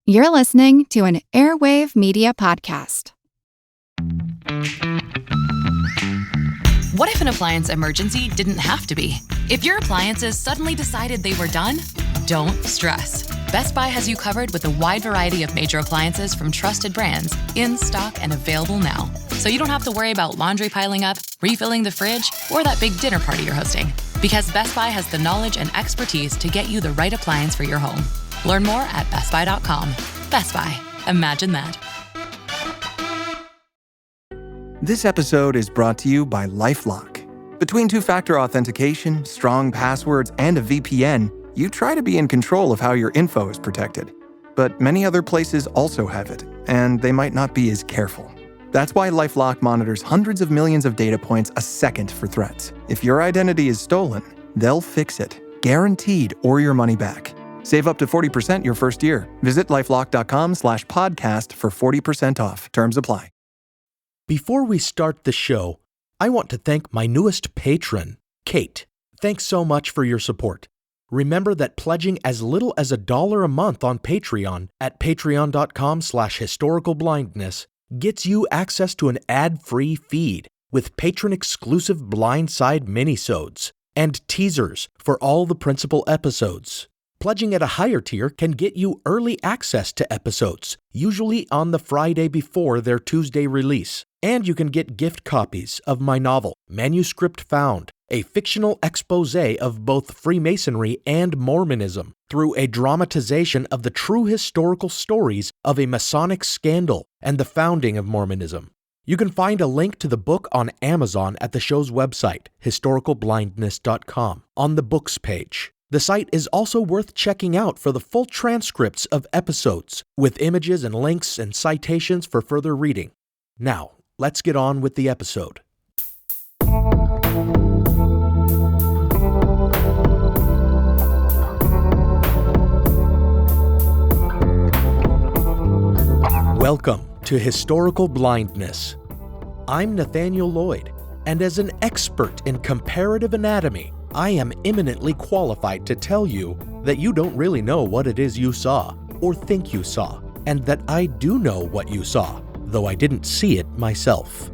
You're listening to an Airwave Media Podcast. What if an appliance emergency didn't have to be? If your appliances suddenly decided they were done, don't stress. Best Buy has you covered with a wide variety of major appliances from trusted brands, in stock and available now. So you don't have to worry about laundry piling up, refilling the fridge, or that big dinner party you're hosting. Because Best Buy has the knowledge and expertise to get you the right appliance for your home. Learn more at bestbuy.com. Best Buy. Imagine that. This episode is brought to you by LifeLock. Between two-factor authentication, strong passwords, and a VPN, you try to be in control of how your info is protected. But many other places also have it, and they might not be as careful. That's why LifeLock monitors hundreds of millions of data points a second for threats. If your identity is stolen, they'll fix it, guaranteed, or your money back. Save up to 40% your first year. Visit lifelock.com/podcast for 40% off. Terms apply. Before we start the show, I want to thank my newest patron, Kate. Thanks so much for your support. Remember that pledging as little as $1 a month on Patreon at patreon.com/historicalblindness gets you access to an ad-free feed with patron-exclusive Blindside minisodes and teasers for all the principal episodes. Pledging at a higher tier can get you early access to episodes, usually on the Friday before their Tuesday release. And you can get gift copies of my novel, Manuscript Found, a fictional expose of both Freemasonry and Mormonism through a dramatization of the true historical stories of a Masonic scandal and the founding of Mormonism. You can find a link to the book on Amazon at the show's website, historicalblindness.com, on the books page. The site is also worth checking out for the full transcripts of episodes, with images and links and citations for further reading. Now, let's get on with the episode. Welcome to Historical Blindness. I'm Nathaniel Lloyd, and as an expert in comparative anatomy, I am eminently qualified to tell you that you don't really know what it is you saw or think you saw, and that I do know what you saw, though I didn't see it myself.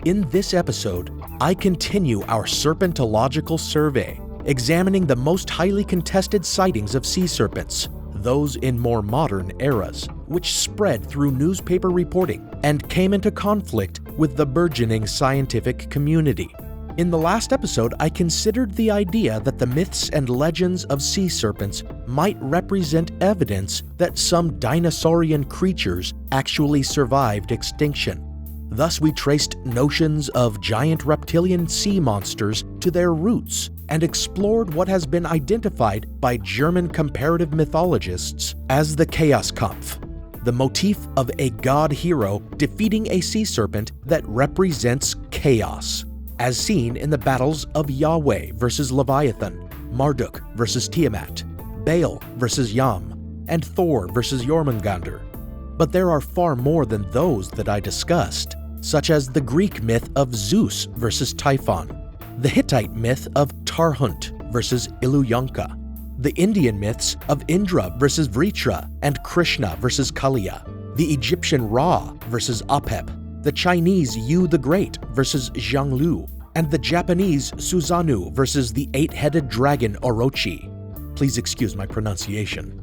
In this episode, I continue our serpentological survey, examining the most highly contested sightings of sea serpents, those in more modern eras, which spread through newspaper reporting and came into conflict with the burgeoning scientific community. In the last episode, I considered the idea that the myths and legends of sea serpents might represent evidence that some dinosaurian creatures actually survived extinction. Thus, we traced notions of giant reptilian sea monsters to their roots and explored what has been identified by German comparative mythologists as the Chaoskampf, the motif of a god hero defeating a sea serpent that represents chaos, as seen in the battles of Yahweh versus Leviathan, Marduk versus Tiamat, Baal versus Yam, and Thor versus Jormungandr. But there are far more than those that I discussed, such as the Greek myth of Zeus versus Typhon, the Hittite myth of Tarhunt versus Iluyanka, the Indian myths of Indra versus Vritra and Krishna versus Kaliya, the Egyptian Ra versus Apep, the Chinese Yu the Great versus Zhanglu, and the Japanese Susanoo versus the eight-headed dragon Orochi. Please excuse my pronunciation.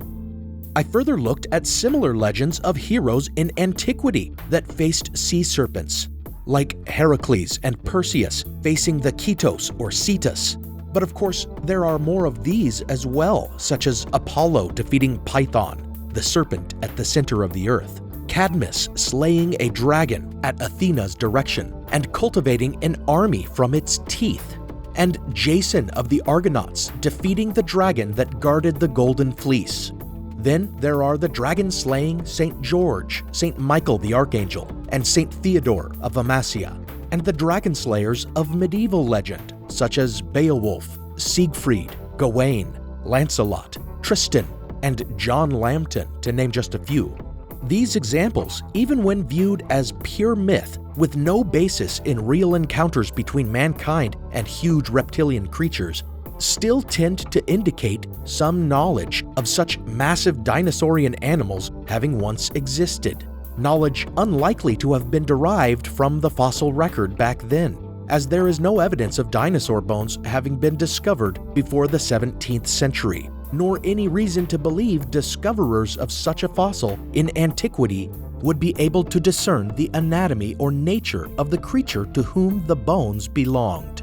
I further looked at similar legends of heroes in antiquity that faced sea serpents, like Heracles and Perseus facing the Ketos or Cetus. But of course, there are more of these as well, such as Apollo defeating Python, the serpent at the center of the earth, Cadmus slaying a dragon at Athena's direction and cultivating an army from its teeth, and Jason of the Argonauts defeating the dragon that guarded the Golden Fleece. Then there are the dragon-slaying St. George, St. Michael the Archangel, and St. Theodore of Amasia, and the dragon slayers of medieval legend, such as Beowulf, Siegfried, Gawain, Lancelot, Tristan, and John Lambton, to name just a few. These examples, even when viewed as pure myth with no basis in real encounters between mankind and huge reptilian creatures, still tend to indicate some knowledge of such massive dinosaurian animals having once existed, knowledge unlikely to have been derived from the fossil record back then, as there is no evidence of dinosaur bones having been discovered before the 17th century, nor any reason to believe discoverers of such a fossil in antiquity would be able to discern the anatomy or nature of the creature to whom the bones belonged.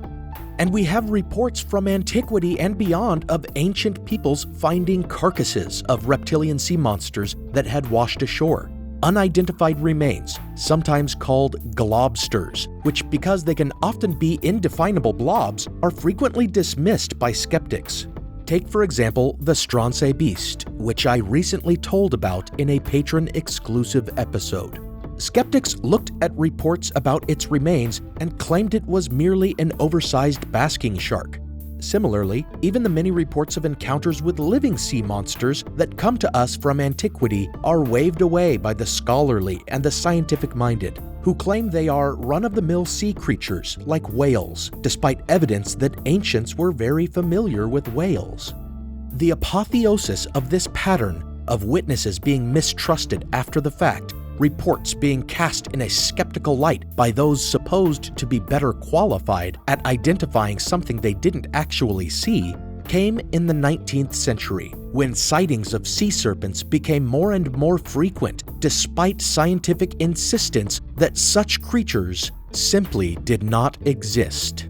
And we have reports from antiquity and beyond of ancient peoples finding carcasses of reptilian sea monsters that had washed ashore. Unidentified remains, sometimes called globsters, which, because they can often be indefinable blobs, are frequently dismissed by skeptics. Take, for example, the Stronsay beast, which I recently told about in a patron-exclusive episode. Skeptics looked at reports about its remains and claimed it was merely an oversized basking shark. Similarly, even the many reports of encounters with living sea monsters that come to us from antiquity are waved away by the scholarly and the scientific-minded, who claim they are run-of-the-mill sea creatures like whales, despite evidence that ancients were very familiar with whales. The apotheosis of this pattern of witnesses being mistrusted after the fact, reports being cast in a skeptical light by those supposed to be better qualified at identifying something they didn't actually see, came in the 19th century, when sightings of sea serpents became more and more frequent despite scientific insistence that such creatures simply did not exist.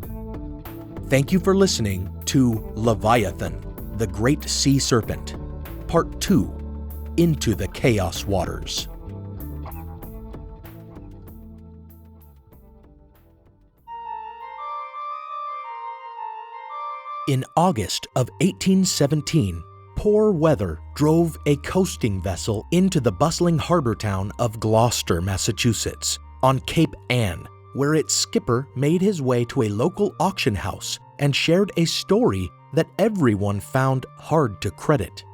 Thank you for listening to Leviathan, the Great Sea Serpent, Part 2, Into the Chaos Waters. In August of 1817, poor weather drove a coasting vessel into the bustling harbor town of Gloucester, Massachusetts, on Cape Ann, where its skipper made his way to a local auction house and shared a story that everyone found hard to credit.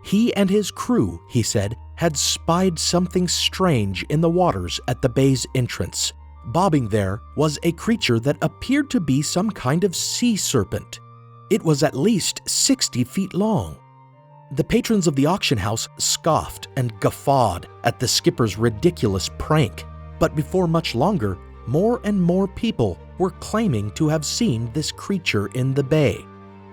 He and his crew, he said, had spied something strange in the waters at the bay's entrance. Bobbing there was a creature that appeared to be some kind of sea serpent. It was at least 60 feet long. The patrons of the auction house scoffed and guffawed at the skipper's ridiculous prank, but before much longer, more and more people were claiming to have seen this creature in the bay.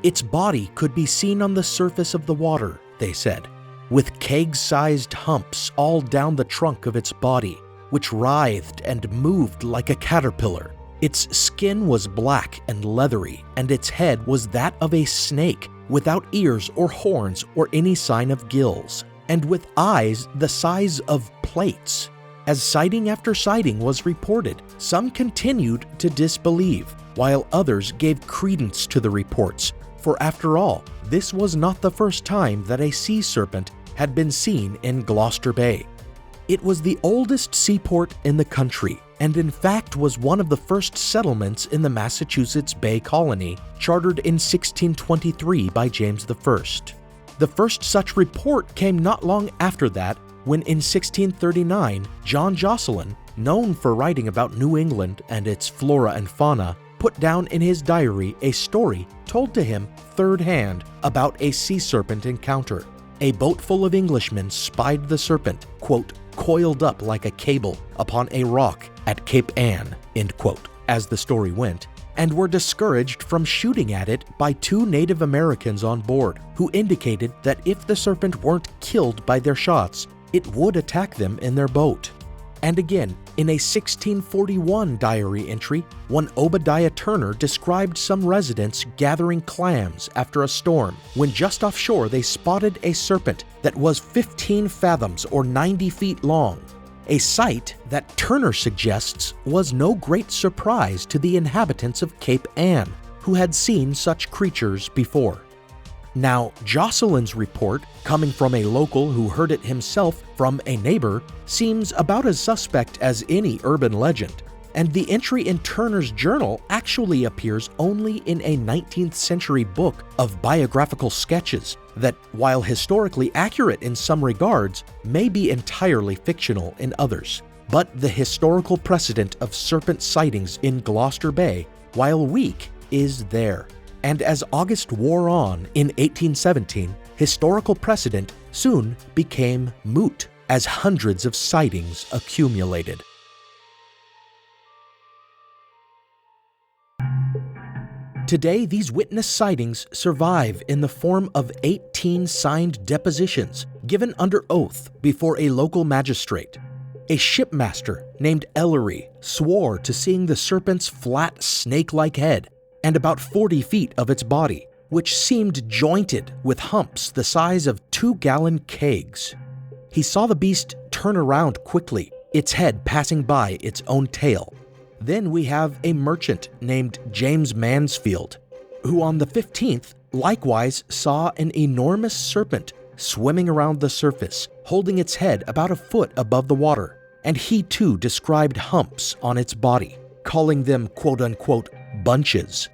Its body could be seen on the surface of the water, they said, with keg-sized humps all down the trunk of its body, which writhed and moved like a caterpillar. Its skin was black and leathery, and its head was that of a snake, without ears or horns or any sign of gills, and with eyes the size of plates. As sighting after sighting was reported, some continued to disbelieve, while others gave credence to the reports, for after all, this was not the first time that a sea serpent had been seen in Gloucester Bay. It was the oldest seaport in the country, and in fact was one of the first settlements in the Massachusetts Bay Colony, chartered in 1623 by James I. The first such report came not long after that, when in 1639, John Josselyn, known for writing about New England and its flora and fauna, put down in his diary a story told to him third hand about a sea serpent encounter. A boat full of Englishmen spied the serpent, quote, coiled up like a cable upon a rock at Cape Ann, end quote, as the story went, and were discouraged from shooting at it by 2 Native Americans on board, who indicated that if the serpent weren't killed by their shots, it would attack them in their boat. And again, in a 1641 diary entry, one Obadiah Turner described some residents gathering clams after a storm, when just offshore they spotted a serpent that was 15 fathoms or 90 feet long, a sight that Turner suggests was no great surprise to the inhabitants of Cape Ann, who had seen such creatures before. Now, Josselyn's report, coming from a local who heard it himself from a neighbor, seems about as suspect as any urban legend, and the entry in Turner's journal actually appears only in a 19th century book of biographical sketches that, while historically accurate in some regards, may be entirely fictional in others. But the historical precedent of serpent sightings in Gloucester Bay, while weak, is there. And as August wore on in 1817, historical precedent soon became moot as hundreds of sightings accumulated. Today, these witness sightings survive in the form of 18 signed depositions given under oath before a local magistrate. A shipmaster named Ellery swore to seeing the serpent's flat snake-like head and about 40 feet of its body, which seemed jointed with humps the size of 2-gallon kegs. He saw the beast turn around quickly, its head passing by its own tail. Then we have a merchant named James Mansfield, who on the 15th likewise saw an enormous serpent swimming around the surface, holding its head about a foot above the water, and he too described humps on its body, calling them quote-unquote bunches.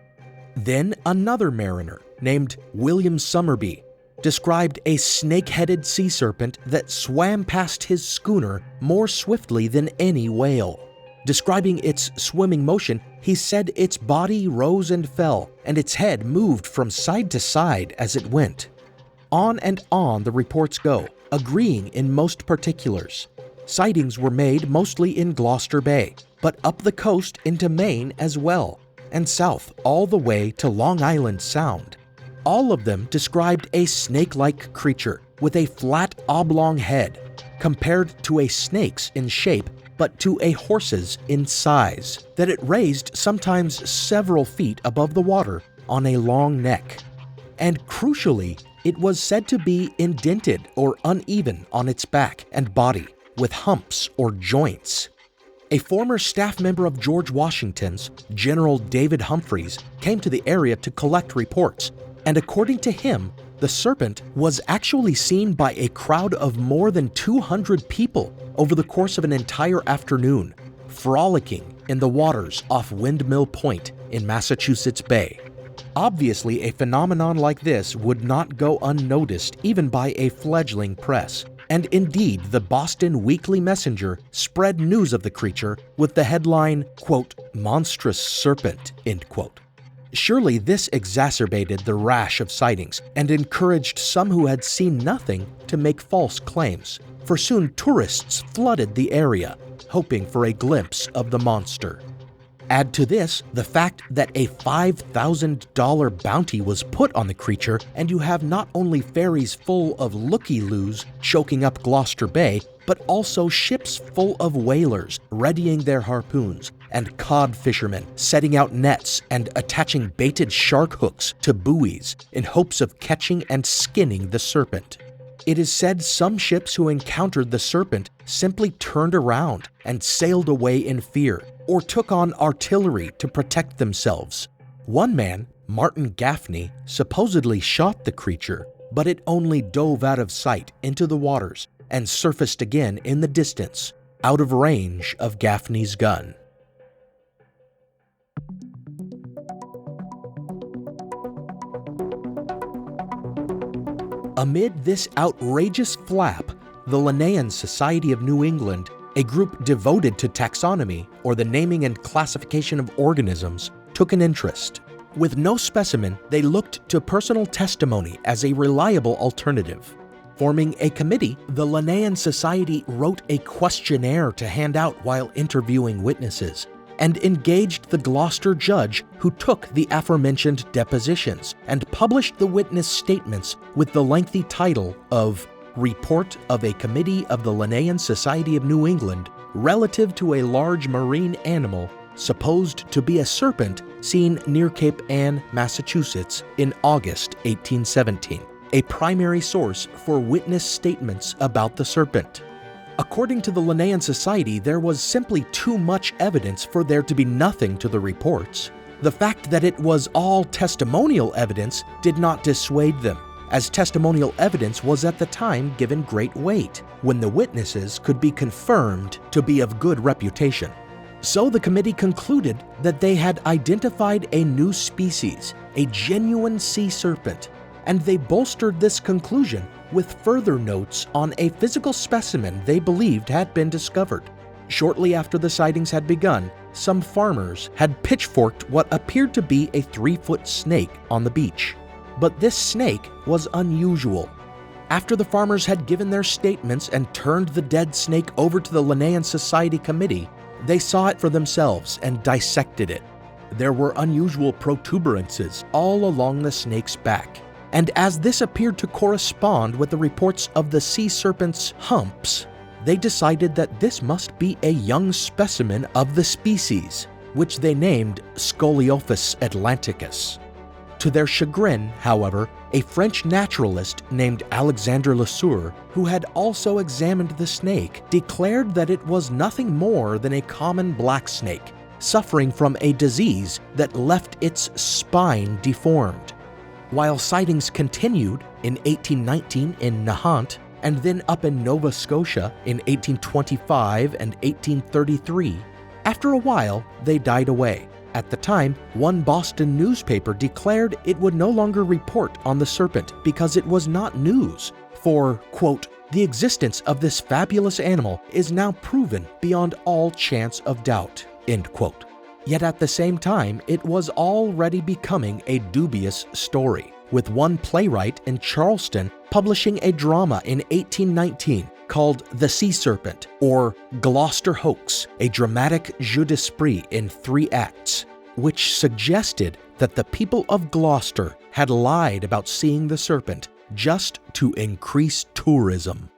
Then another mariner named William Summerby described a snake-headed sea serpent that swam past his schooner more swiftly than any whale. Describing its swimming motion, he said its body rose and fell, and its head moved from side to side as it went. On and on the reports go, agreeing in most particulars. Sightings were made mostly in Gloucester Bay, but up the coast into Maine as well, and south all the way to Long Island Sound. All of them described a snake-like creature with a flat oblong head, compared to a snake's in shape, but to a horse's in size, that it raised sometimes several feet above the water on a long neck. And crucially, it was said to be indented or uneven on its back and body, with humps or joints. A former staff member of George Washington's, General David Humphreys, came to the area to collect reports, and according to him, the serpent was actually seen by a crowd of more than 200 people over the course of an entire afternoon, frolicking in the waters off Windmill Point in Massachusetts Bay. Obviously, a phenomenon like this would not go unnoticed even by a fledgling press, and indeed the Boston Weekly Messenger spread news of the creature with the headline, quote, "Monstrous Serpent," end quote. Surely this exacerbated the rash of sightings and encouraged some who had seen nothing to make false claims, for soon tourists flooded the area, hoping for a glimpse of the monster. Add to this the fact that a $5,000 bounty was put on the creature, and you have not only ferries full of looky-loos choking up Gloucester Bay, but also ships full of whalers readying their harpoons, and cod fishermen setting out nets and attaching baited shark hooks to buoys in hopes of catching and skinning the serpent. It is said some ships who encountered the serpent simply turned around and sailed away in fear, or took on artillery to protect themselves. One man, Martin Gaffney, supposedly shot the creature, but it only dove out of sight into the waters and surfaced again in the distance, out of range of Gaffney's gun. Amid this outrageous flap, the Linnaean Society of New England, a group devoted to taxonomy, or the naming and classification of organisms, took an interest. With no specimen, they looked to personal testimony as a reliable alternative. Forming a committee, the Linnaean Society wrote a questionnaire to hand out while interviewing witnesses, and engaged the Gloucester judge who took the aforementioned depositions and published the witness statements with the lengthy title of Report of a Committee of the Linnaean Society of New England relative to a large marine animal supposed to be a serpent seen near Cape Ann, Massachusetts in August 1817, a primary source for witness statements about the serpent. According to the Linnaean Society, there was simply too much evidence for there to be nothing to the reports. The fact that it was all testimonial evidence did not dissuade them, as testimonial evidence was at the time given great weight, when the witnesses could be confirmed to be of good reputation. So the committee concluded that they had identified a new species, a genuine sea serpent, and they bolstered this conclusion with further notes on a physical specimen they believed had been discovered. Shortly after the sightings had begun, some farmers had pitchforked what appeared to be a 3-foot snake on the beach. But this snake was unusual. After the farmers had given their statements and turned the dead snake over to the Linnean Society Committee, they saw it for themselves and dissected it. There were unusual protuberances all along the snake's back, and as this appeared to correspond with the reports of the sea serpent's humps, they decided that this must be a young specimen of the species, which they named Scoliophus atlanticus. To their chagrin, however, a French naturalist named Alexandre Lesueur, who had also examined the snake, declared that it was nothing more than a common black snake, suffering from a disease that left its spine deformed. While sightings continued in 1819 in Nahant, and then up in Nova Scotia in 1825 and 1833, after a while they died away. At the time, one Boston newspaper declared it would no longer report on the serpent because it was not news, for, quote, "The existence of this fabulous animal is now proven beyond all chance of doubt," end quote. Yet at the same time, it was already becoming a dubious story, with one playwright in Charleston publishing a drama in 1819 called The Sea Serpent, or Gloucester Hoax, a dramatic jeu d'esprit in 3 acts, which suggested that the people of Gloucester had lied about seeing the serpent just to increase tourism.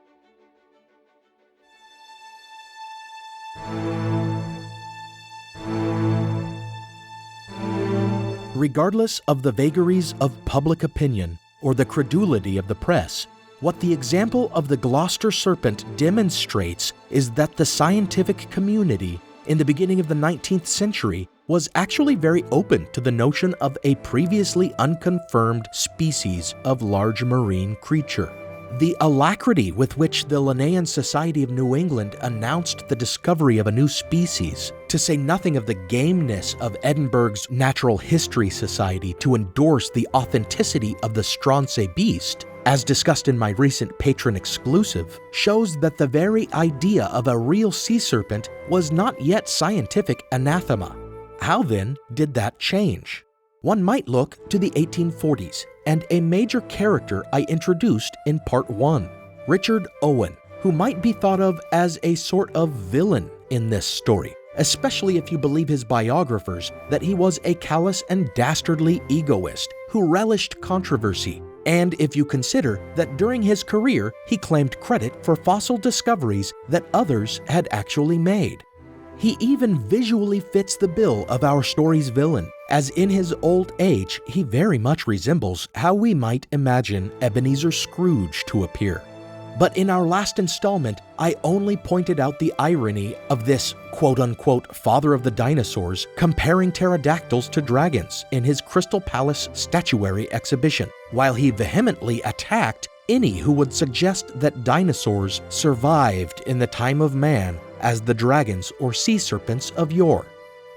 Regardless of the vagaries of public opinion or the credulity of the press, what the example of the Gloucester serpent demonstrates is that the scientific community in the beginning of the 19th century was actually very open to the notion of a previously unconfirmed species of large marine creature. The alacrity with which the Linnean Society of New England announced the discovery of a new species, to say nothing of the gameness of Edinburgh's Natural History Society to endorse the authenticity of the Stronsay beast, as discussed in my recent Patron exclusive, shows that the very idea of a real sea serpent was not yet scientific anathema. How then did that change? One might look to the 1840s and a major character I introduced in part 1, Richard Owen, who might be thought of as a sort of villain in this story, especially if you believe his biographers that he was a callous and dastardly egoist who relished controversy, and if you consider that during his career he claimed credit for fossil discoveries that others had actually made. He even visually fits the bill of our story's villain, as in his old age he very much resembles how we might imagine Ebenezer Scrooge to appear. But in our last installment, I only pointed out the irony of this quote-unquote father of the dinosaurs comparing pterodactyls to dragons in his Crystal Palace statuary exhibition, while he vehemently attacked any who would suggest that dinosaurs survived in the time of man as the dragons or sea serpents of yore.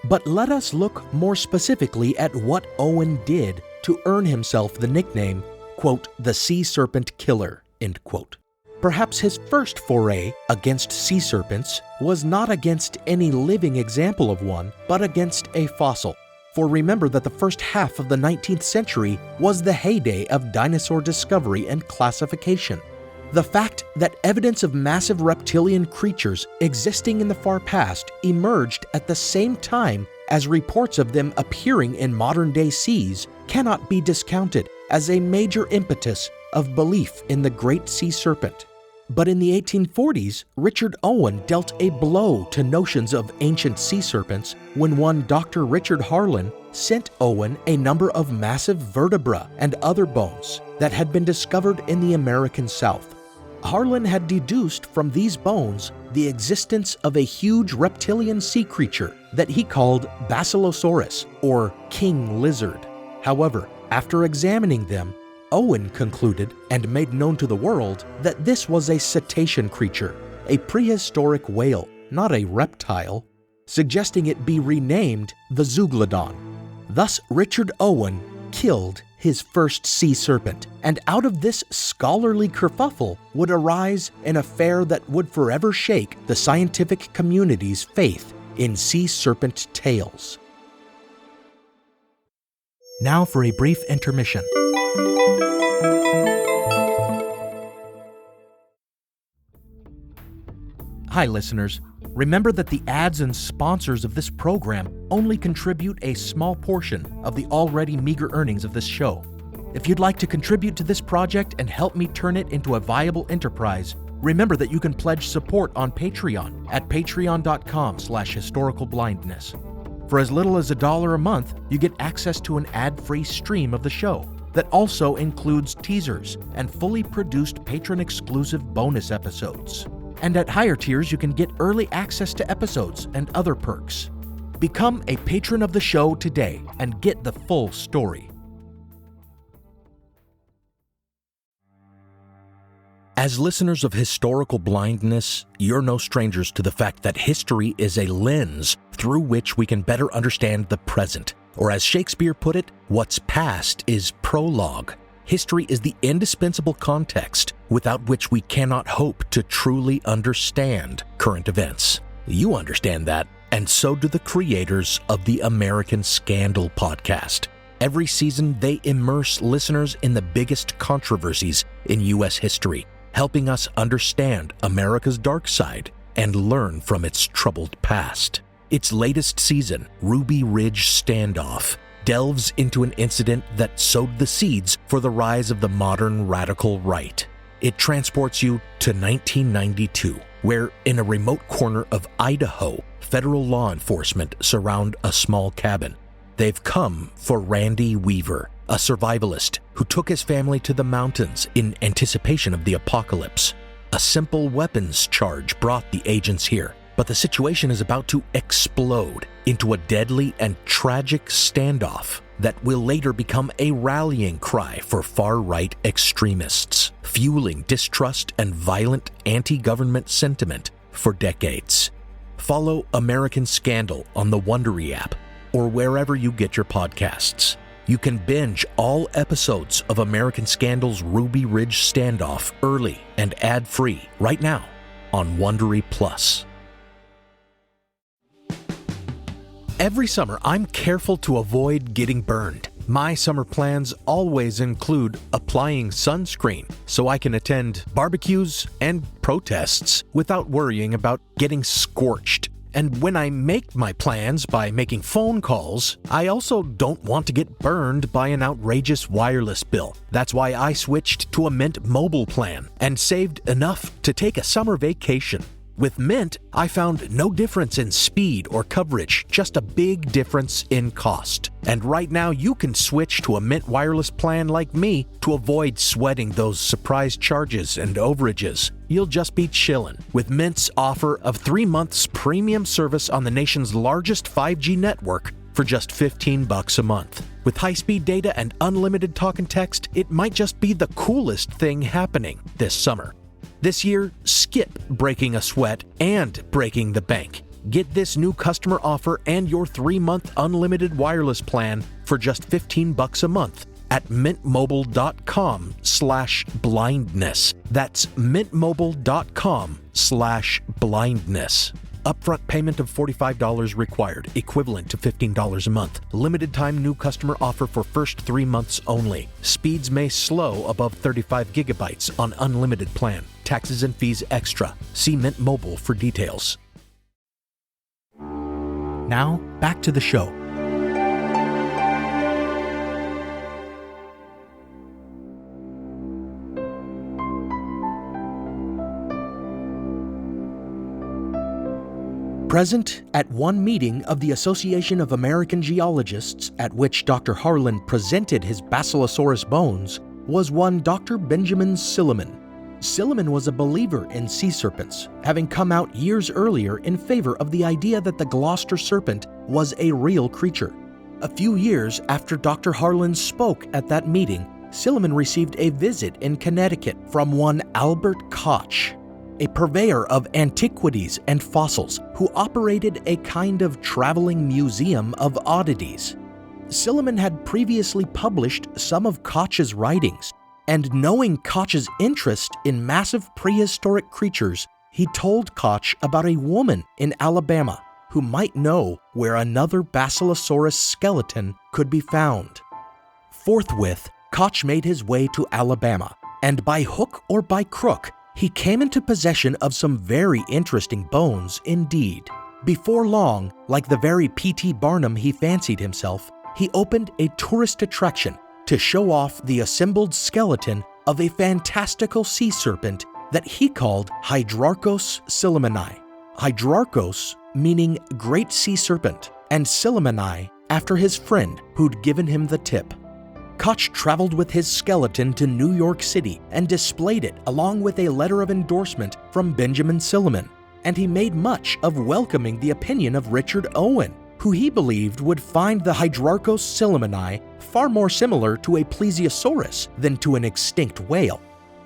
But let us look more specifically at what Owen did to earn himself the nickname, quote, the Sea Serpent Killer, end quote. Perhaps his first foray against sea serpents was not against any living example of one, but against a fossil. For remember that the first half of the 19th century was the heyday of dinosaur discovery and classification. The fact that evidence of massive reptilian creatures existing in the far past emerged at the same time as reports of them appearing in modern-day seas cannot be discounted as a major impetus of belief in the great sea serpent. But in the 1840s, Richard Owen dealt a blow to notions of ancient sea serpents when one Dr. Richard Harlan sent Owen a number of massive vertebrae and other bones that had been discovered in the American South. Harlan had deduced from these bones the existence of a huge reptilian sea creature that he called Basilosaurus, or king lizard. However, after examining them, Owen concluded and made known to the world that this was a cetacean creature, a prehistoric whale, not a reptile, suggesting it be renamed the Zeuglodon. Thus, Richard Owen killed his first sea serpent, and out of this scholarly kerfuffle would arise an affair that would forever shake the scientific community's faith in Sea Serpent Tales. Now for a brief intermission. Hi, listeners. Remember that the ads and sponsors of this program only contribute a small portion of the already meager earnings of this show. If you'd like to contribute to this project and help me turn it into a viable enterprise, remember that you can pledge support on Patreon at patreon.com/historicalblindness. For as little as $1 a month, you get access to an ad-free stream of the show that also includes teasers and fully produced patron-exclusive bonus episodes. And at higher tiers, you can get early access to episodes and other perks. Become a patron of the show today and get the full story. As listeners of Historical Blindness, you're no strangers to the fact that history is a lens through which we can better understand the present. Or as Shakespeare put it, what's past is prologue. History is the indispensable context without which we cannot hope to truly understand current events. You understand that, and so do the creators of the American Scandal podcast. Every season, they immerse listeners in the biggest controversies in U.S. history, helping us understand America's dark side and learn from its troubled past. Its latest season, Ruby Ridge Standoff, delves into an incident that sowed the seeds for the rise of the modern radical right. It transports you to 1992, where in a remote corner of Idaho, federal law enforcement surround a small cabin. They've come for Randy Weaver, a survivalist who took his family to the mountains in anticipation of the apocalypse. A simple weapons charge brought the agents here, but the situation is about to explode into a deadly and tragic standoff that will later become a rallying cry for far-right extremists, fueling distrust and violent anti-government sentiment for decades. Follow American Scandal on the Wondery app or wherever you get your podcasts. You can binge all episodes of American Scandal's Ruby Ridge Standoff early and ad-free right now on Wondery Plus. Every summer, I'm careful to avoid getting burned. My summer plans always include applying sunscreen so I can attend barbecues and protests without worrying about getting scorched. And when I make my plans by making phone calls, I also don't want to get burned by an outrageous wireless bill. That's why I switched to a Mint Mobile plan and saved enough to take a summer vacation. With Mint, I found no difference in speed or coverage, just a big difference in cost. And right now, you can switch to a Mint wireless plan like me to avoid sweating those surprise charges and overages. You'll just be chillin' with Mint's offer of 3 months premium service on the nation's largest 5G network for just $15 a month. With high-speed data and unlimited talk and text, it might just be the coolest thing happening this summer. This year, skip breaking a sweat and breaking the bank. Get this new customer offer and your 3-month unlimited wireless plan for just $15 a month at mintmobile.com/blindness. That's mintmobile.com/blindness. Upfront payment of $45 required, equivalent to $15 a month. Limited time new customer offer for first 3 months only. Speeds may slow above 35 gigabytes on unlimited plan. Taxes and fees extra. See Mint Mobile for details. Now, back to the show. Present at one meeting of the Association of American Geologists at which Dr. Harlan presented his Basilosaurus bones was one Dr. Benjamin Silliman. Silliman was a believer in sea serpents, having come out years earlier in favor of the idea that the Gloucester serpent was a real creature. A few years after Dr. Harlan spoke at that meeting, Silliman received a visit in Connecticut from one Albert Koch, a purveyor of antiquities and fossils who operated a kind of traveling museum of oddities. Silliman had previously published some of Koch's writings, and knowing Koch's interest in massive prehistoric creatures, he told Koch about a woman in Alabama who might know where another Basilosaurus skeleton could be found. Forthwith, Koch made his way to Alabama, and by hook or by crook, he came into possession of some very interesting bones indeed. Before long, like the very P.T. Barnum he fancied himself, he opened a tourist attraction to show off the assembled skeleton of a fantastical sea serpent that he called Hydrarchos sillimani. Hydrarchos meaning great sea serpent, and sillimani after his friend who'd given him the tip. Koch traveled with his skeleton to New York City and displayed it along with a letter of endorsement from Benjamin Silliman, and he made much of welcoming the opinion of Richard Owen, who he believed would find the Hydrarchos sillimani far more similar to a plesiosaurus than to an extinct whale.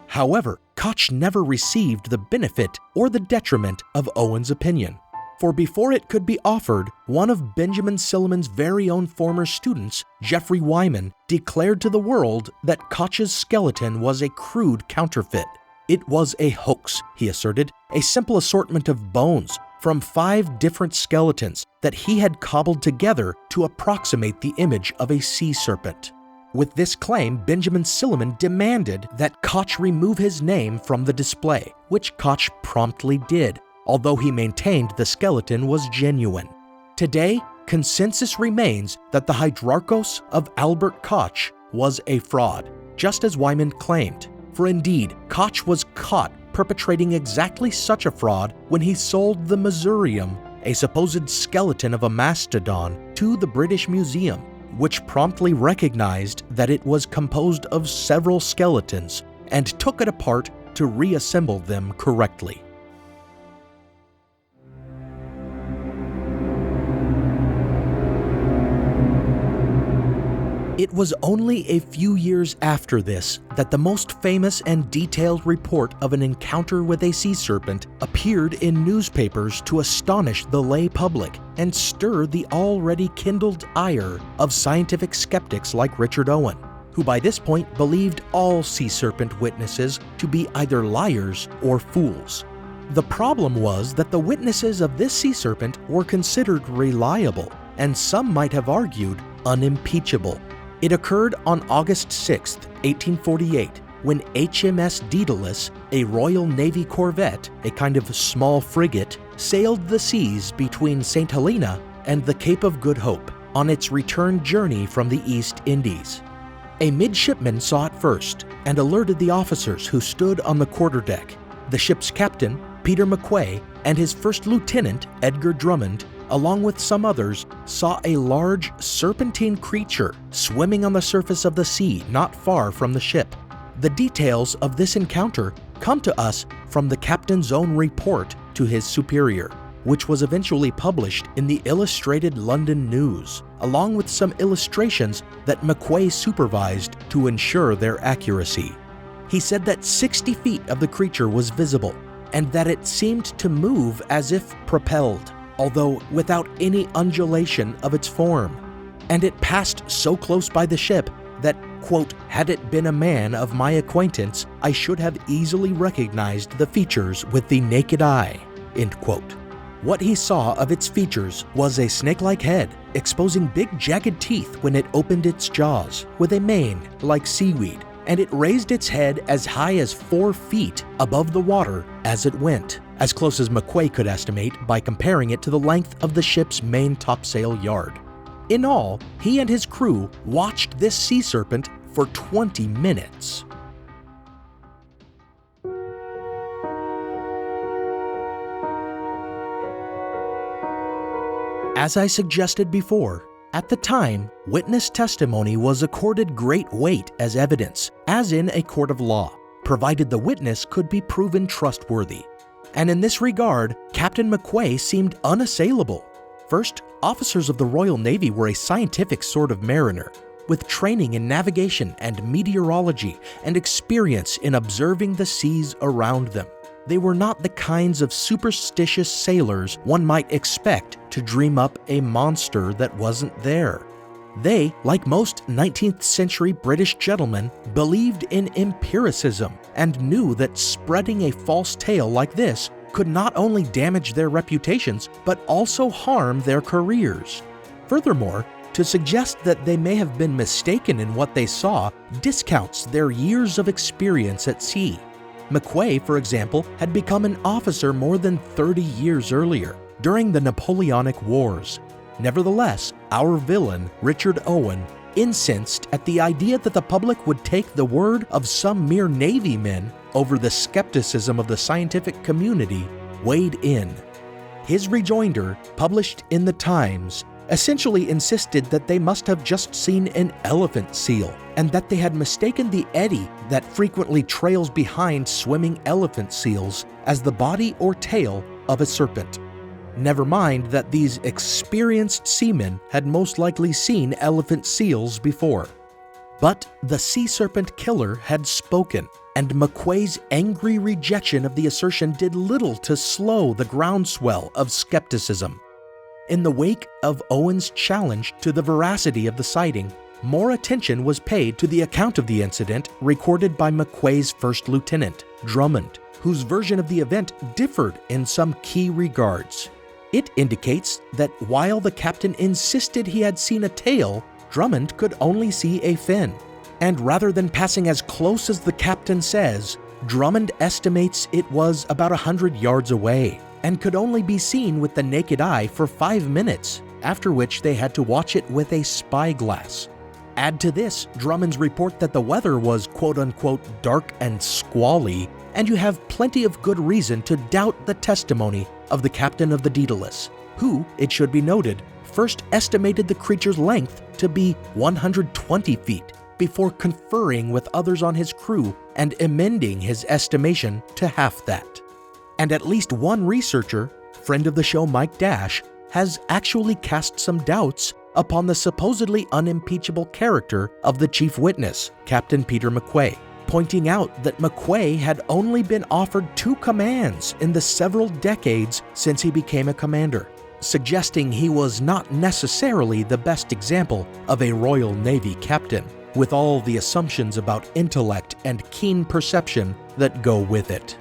However, Koch never received the benefit or the detriment of Owen's opinion, for before it could be offered, one of Benjamin Silliman's very own former students, Jeffrey Wyman, declared to the world that Koch's skeleton was a crude counterfeit. It was a hoax, he asserted, a simple assortment of bones from 5 different skeletons that he had cobbled together to approximate the image of a sea serpent. With this claim, Benjamin Silliman demanded that Koch remove his name from the display, which Koch promptly did, although he maintained the skeleton was genuine. Today, consensus remains that the Hydrarchos of Albert Koch was a fraud, just as Wyman claimed. For indeed, Koch was caught perpetrating exactly such a fraud when he sold the Missourium, a supposed skeleton of a mastodon, to the British Museum, which promptly recognized that it was composed of several skeletons and took it apart to reassemble them correctly. It was only a few years after this that the most famous and detailed report of an encounter with a sea serpent appeared in newspapers to astonish the lay public and stir the already kindled ire of scientific skeptics like Richard Owen, who by this point believed all sea serpent witnesses to be either liars or fools. The problem was that the witnesses of this sea serpent were considered reliable, and some might have argued unimpeachable. It occurred on August 6, 1848, when HMS Daedalus, a Royal Navy corvette, a kind of small frigate, sailed the seas between St. Helena and the Cape of Good Hope on its return journey from the East Indies. A midshipman saw it first and alerted the officers who stood on the quarterdeck. The ship's captain, Peter McQuay, and his first lieutenant, Edgar Drummond, along with some others, saw a large serpentine creature swimming on the surface of the sea not far from the ship. The details of this encounter come to us from the captain's own report to his superior, which was eventually published in the Illustrated London News, along with some illustrations that McQuay supervised to ensure their accuracy. He said that 60 feet of the creature was visible, and that it seemed to move as if propelled, although without any undulation of its form. And it passed so close by the ship that, quote, had it been a man of my acquaintance, I should have easily recognized the features with the naked eye, end quote. What he saw of its features was a snake-like head, exposing big jagged teeth when it opened its jaws, with a mane like seaweed, and it raised its head as high as 4 feet above the water as it went, as close as McQuay could estimate by comparing it to the length of the ship's main topsail yard. In all, he and his crew watched this sea serpent for 20 minutes. As I suggested before, at the time, witness testimony was accorded great weight as evidence, as in a court of law, provided the witness could be proven trustworthy. And in this regard, Captain McQuay seemed unassailable. First, officers of the Royal Navy were a scientific sort of mariner, with training in navigation and meteorology and experience in observing the seas around them. They were not the kinds of superstitious sailors one might expect to dream up a monster that wasn't there. They, like most 19th century British gentlemen, believed in empiricism and knew that spreading a false tale like this could not only damage their reputations, but also harm their careers. Furthermore, to suggest that they may have been mistaken in what they saw discounts their years of experience at sea. McQuay, for example, had become an officer more than 30 years earlier, during the Napoleonic Wars. Nevertheless, our villain, Richard Owen, incensed at the idea that the public would take the word of some mere Navy men over the skepticism of the scientific community, weighed in. His rejoinder, published in the Times, essentially insisted that they must have just seen an elephant seal, and that they had mistaken the eddy that frequently trails behind swimming elephant seals as the body or tail of a serpent. Never mind that these experienced seamen had most likely seen elephant seals before. But the sea serpent killer had spoken, and McQuay's angry rejection of the assertion did little to slow the groundswell of skepticism. In the wake of Owen's challenge to the veracity of the sighting, more attention was paid to the account of the incident recorded by McQuay's first lieutenant, Drummond, whose version of the event differed in some key regards. It indicates that while the captain insisted he had seen a tail, Drummond could only see a fin. And rather than passing as close as the captain says, Drummond estimates it was about 100 yards away, and could only be seen with the naked eye for 5 minutes, after which they had to watch it with a spyglass. Add to this Drummond's report that the weather was quote-unquote dark and squally, and you have plenty of good reason to doubt the testimony of the captain of the Daedalus, who, it should be noted, first estimated the creature's length to be 120 feet before conferring with others on his crew and amending his estimation to half that. And at least one researcher, friend of the show Mike Dash, has actually cast some doubts upon the supposedly unimpeachable character of the chief witness, Captain Peter McQuay, pointing out that McQuay had only been offered 2 commands in the several decades since he became a commander, suggesting he was not necessarily the best example of a Royal Navy captain, with all the assumptions about intellect and keen perception that go with it.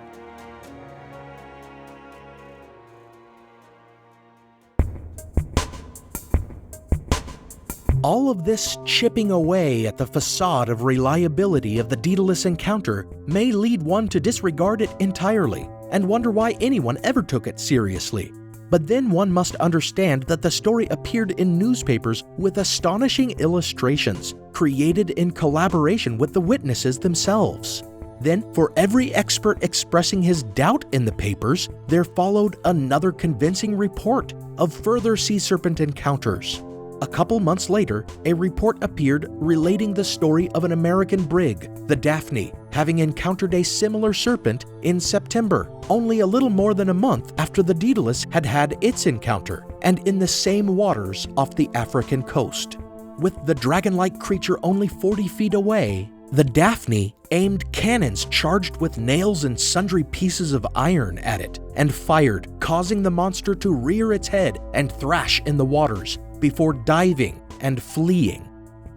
All of this chipping away at the facade of reliability of the Daedalus encounter may lead one to disregard it entirely and wonder why anyone ever took it seriously. But then one must understand that the story appeared in newspapers with astonishing illustrations, created in collaboration with the witnesses themselves. Then, for every expert expressing his doubt in the papers, there followed another convincing report of further sea serpent encounters. A couple months later, a report appeared relating the story of an American brig, the Daphne, having encountered a similar serpent in September, only a little more than a month after the Daedalus had had its encounter, and in the same waters off the African coast. With the dragon-like creature only 40 feet away, the Daphne aimed cannons charged with nails and sundry pieces of iron at it, and fired, causing the monster to rear its head and thrash in the waters, before diving and fleeing.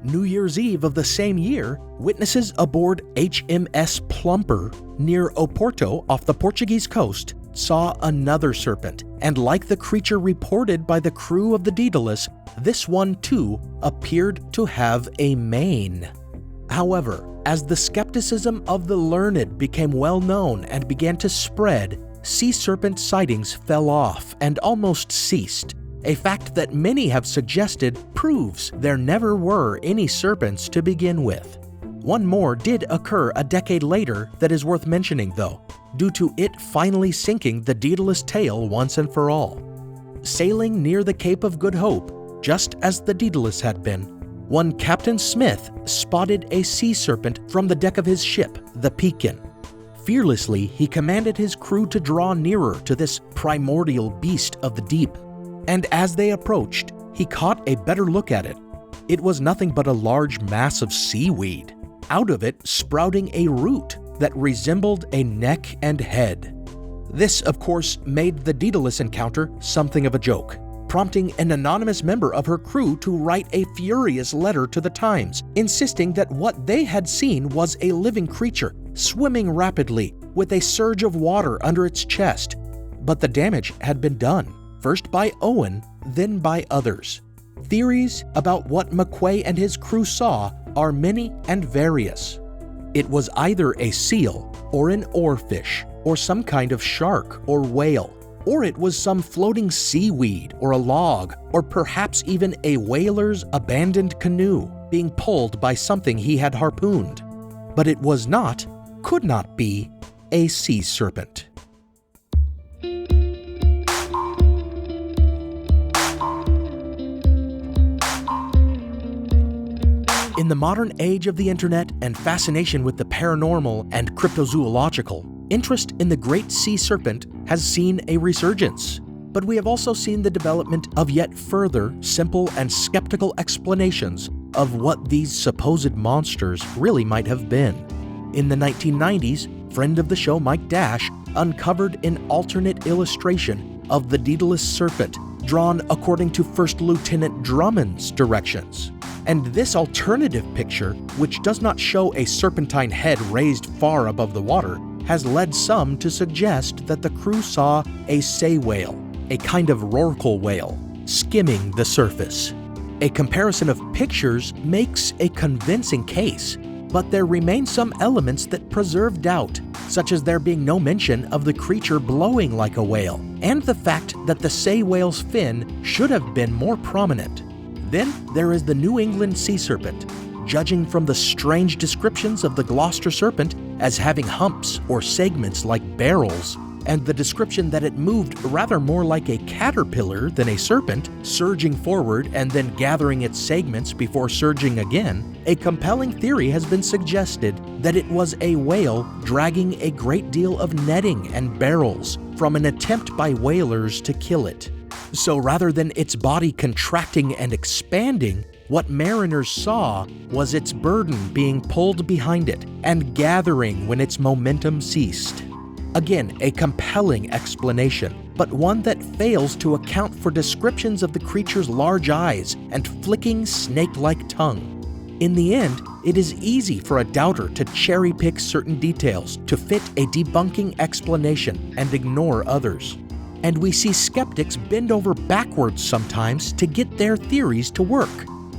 New Year's Eve of the same year, witnesses aboard HMS Plumper near Oporto off the Portuguese coast saw another serpent, and like the creature reported by the crew of the Daedalus, this one too appeared to have a mane. However, as the skepticism of the learned became well known and began to spread, sea serpent sightings fell off and almost ceased. A fact that many have suggested proves there never were any serpents to begin with. One more did occur a decade later that is worth mentioning though, due to it finally sinking the Daedalus tail once and for all. Sailing near the Cape of Good Hope, just as the Daedalus had been, one Captain Smith spotted a sea serpent from the deck of his ship, the Pekin. Fearlessly, he commanded his crew to draw nearer to this primordial beast of the deep. And as they approached, he caught a better look at it. It was nothing but a large mass of seaweed, out of it sprouting a root that resembled a neck and head. This, of course, made the Daedalus encounter something of a joke, prompting an anonymous member of her crew to write a furious letter to the Times, insisting that what they had seen was a living creature, swimming rapidly, with a surge of water under its chest. But the damage had been done, first by Owen, then by others. Theories about what McQuay and his crew saw are many and various. It was either a seal, or an oarfish, or some kind of shark or whale, or it was some floating seaweed or a log, or perhaps even a whaler's abandoned canoe being pulled by something he had harpooned. But it was not, could not be, a sea serpent. In the modern age of the internet and fascination with the paranormal and cryptozoological, interest in the great sea serpent has seen a resurgence. But we have also seen the development of yet further simple and skeptical explanations of what these supposed monsters really might have been. In the 1990s, friend of the show Mike Dash uncovered an alternate illustration of the Daedalus serpent drawn according to First Lieutenant Drummond's directions. And this alternative picture, which does not show a serpentine head raised far above the water, has led some to suggest that the crew saw a sei whale, a kind of rorqual whale, skimming the surface. A comparison of pictures makes a convincing case, but there remain some elements that preserve doubt, such as there being no mention of the creature blowing like a whale, and the fact that the sei whale's fin should have been more prominent. Then there is the New England sea serpent, judging from the strange descriptions of the Gloucester serpent as having humps or segments like barrels, and the description that it moved rather more like a caterpillar than a serpent, surging forward and then gathering its segments before surging again. A compelling theory has been suggested that it was a whale dragging a great deal of netting and barrels from an attempt by whalers to kill it. So rather than its body contracting and expanding, what mariners saw was its burden being pulled behind it and gathering when its momentum ceased. Again, a compelling explanation, but one that fails to account for descriptions of the creature's large eyes and flicking snake-like tongue. In the end, it is easy for a doubter to cherry-pick certain details to fit a debunking explanation and ignore others. And we see skeptics bend over backwards sometimes to get their theories to work,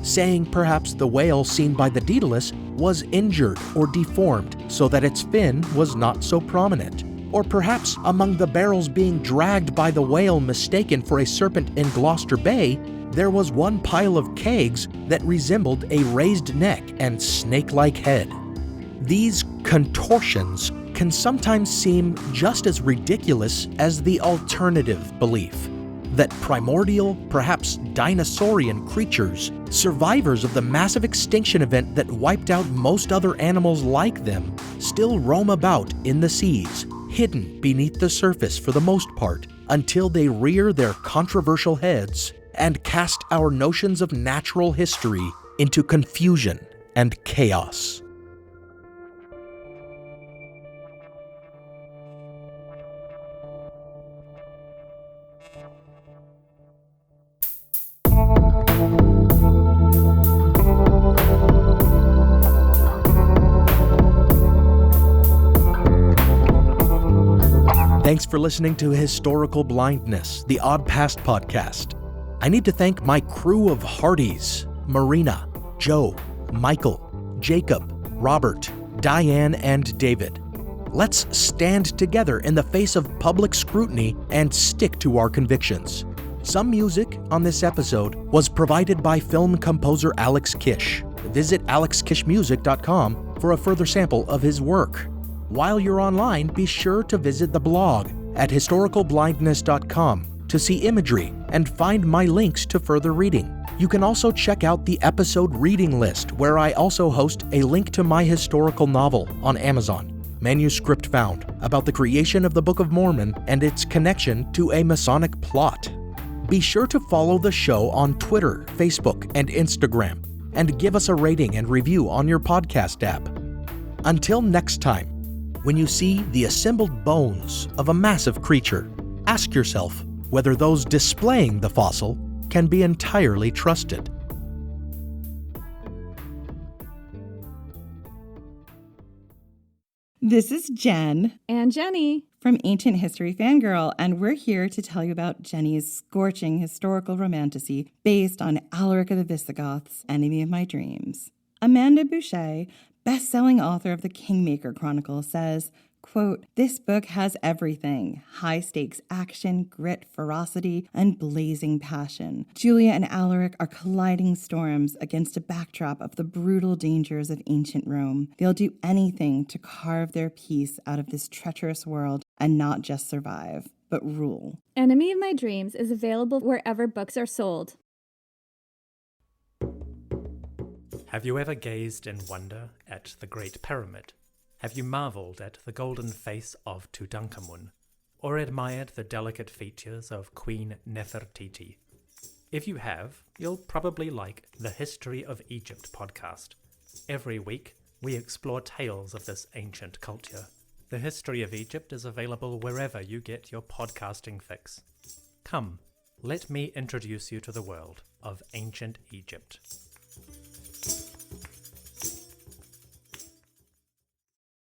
saying perhaps the whale seen by the Daedalus was injured or deformed so that its fin was not so prominent. Or perhaps among the barrels being dragged by the whale mistaken for a serpent in Gloucester Bay, there was one pile of kegs that resembled a raised neck and snake-like head. These contortions can sometimes seem just as ridiculous as the alternative belief that primordial, perhaps dinosaurian creatures, survivors of the massive extinction event that wiped out most other animals like them, still roam about in the seas, hidden beneath the surface for the most part, until they rear their controversial heads and cast our notions of natural history into confusion and chaos. Thanks for listening to Historical Blindness, the Odd Past podcast. I need to thank my crew of Hardys, Marina, Joe, Michael, Jacob, Robert, Diane, and David. Let's stand together in the face of public scrutiny and stick to our convictions. Some music on this episode was provided by film composer Alex Kish. Visit alexkishmusic.com for a further sample of his work. While you're online, be sure to visit the blog at historicalblindness.com to see imagery and find my links to further reading. You can also check out the episode reading list, where I also host a link to my historical novel on Amazon, Manuscript Found, about the creation of the Book of Mormon and its connection to a Masonic plot. Be sure to follow the show on Twitter, Facebook, and Instagram, and give us a rating and review on your podcast app. Until next time, when you see the assembled bones of a massive creature, ask yourself whether those displaying the fossil can be entirely trusted. This is Jen. And Jenny. From Ancient History Fangirl, and we're here to tell you about Jenny's scorching historical romantasy based on Alaric of the Visigoths, Enemy of My Dreams. Amanda Boucher, best-selling author of the Kingmaker Chronicle, says, quote, "This book has everything. High-stakes action, grit, ferocity, and blazing passion. Julia and Alaric are colliding storms against a backdrop of the brutal dangers of ancient Rome. They'll do anything to carve their piece out of this treacherous world and not just survive, but rule." Enemy of My Dreams is available wherever books are sold. Have you ever gazed in wonder at the Great Pyramid? Have you marveled at the golden face of Tutankhamun, or admired the delicate features of Queen Nefertiti? If you have, you'll probably like the History of Egypt podcast. Every week, we explore tales of this ancient culture. The History of Egypt is available wherever you get your podcasting fix. Come, let me introduce you to the world of ancient Egypt.